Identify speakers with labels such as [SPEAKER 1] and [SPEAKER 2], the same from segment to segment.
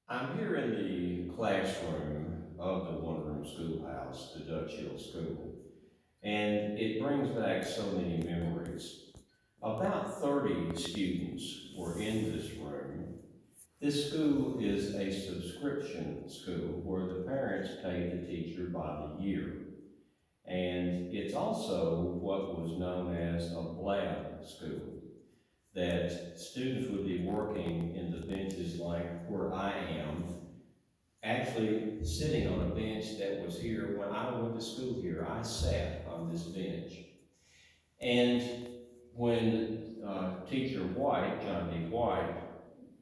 [SPEAKER 1] I'm here in the classroom of the one-room schoolhouse, the Dutch Hill School, and it brings back so many memories. About 30 students were in this room. This school is a subscription school where the parents pay the teacher by the year. And it's also what was known as a blab school, that students would be working in the benches like where I am, actually sitting on a bench that was here when I went to school here. I sat on this bench. And when Teacher White, John D. White,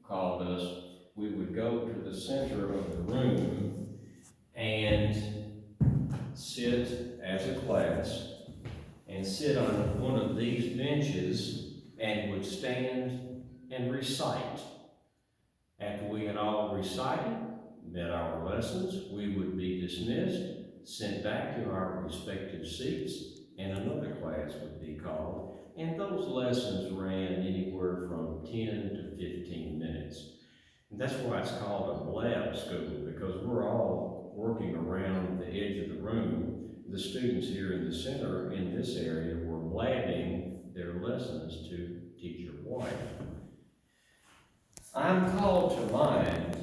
[SPEAKER 1] called us, we would go to the center of the room and sit as a class and sit on one of these benches and would stand and recite. After we had all recited, met our lessons, we would be dismissed, sent back to our respective seats, and another class would be called. And those lessons ran anywhere from 10 to 15 minutes. And that's why it's called a blab school, because we're all working around the edge of the room. The students here in the center in this area were blabbing their lessons to Teacher White. I'm called to mind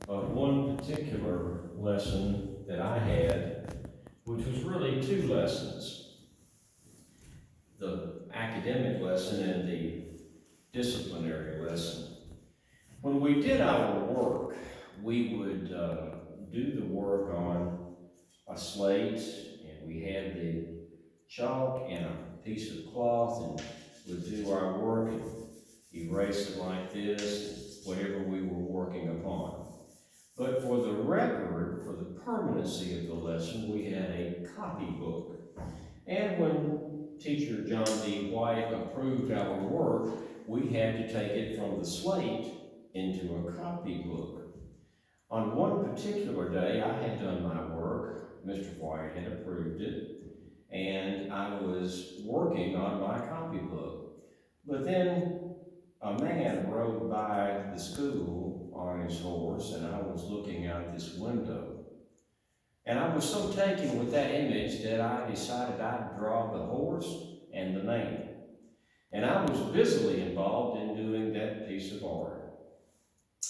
[SPEAKER 1] of one particular lesson that I had, which was really two lessons. The academic lesson and the disciplinary lesson. When we did our work, we would do the work on a slate, and we had the chalk and a piece of cloth, and we'd do our work and erase it like this, whatever we were working upon. But for the record, for the permanency of the lesson, we had a copybook. And when Teacher John D. White approved our work, we had to take it from the slate into a copybook. On one particular day, I had done my work, Mr. White had approved it, and I was working on my copybook. But then a man rode by the school on his horse, and I was looking out this window. And I was so taken with that image that I decided I'd draw the horse and the man. And I was busily involved in doing that piece of art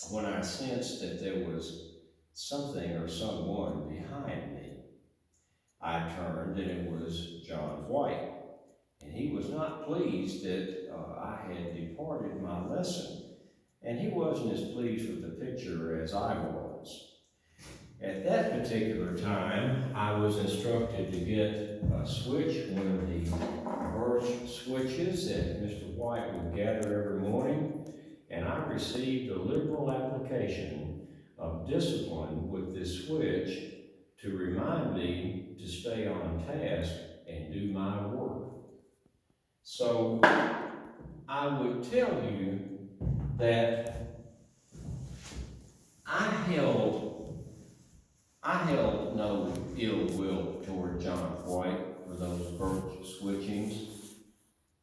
[SPEAKER 1] when I sensed that there was something or someone behind me. I turned, and it was John White. And he was not pleased that I had departed my lesson. And he wasn't as pleased with the picture as I was. At that particular time, I was instructed to get a switch, one of the birch switches that Mr. White would gather every morning, and I received a liberal application of discipline with this switch to remind me to stay on task and do my work. So I would tell you that I held no ill will toward John White for those birch switchings.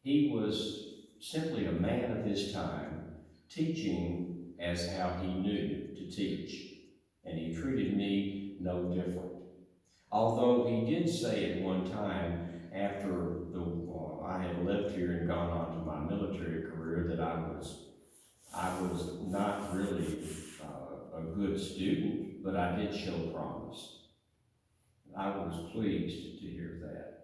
[SPEAKER 1] He was simply a man of his time, teaching as how he knew to teach, and he treated me no different. Although he did say at one time, after I had left here and gone on to my military career, that I was not really a good student, but I did show promise. I was pleased to hear that.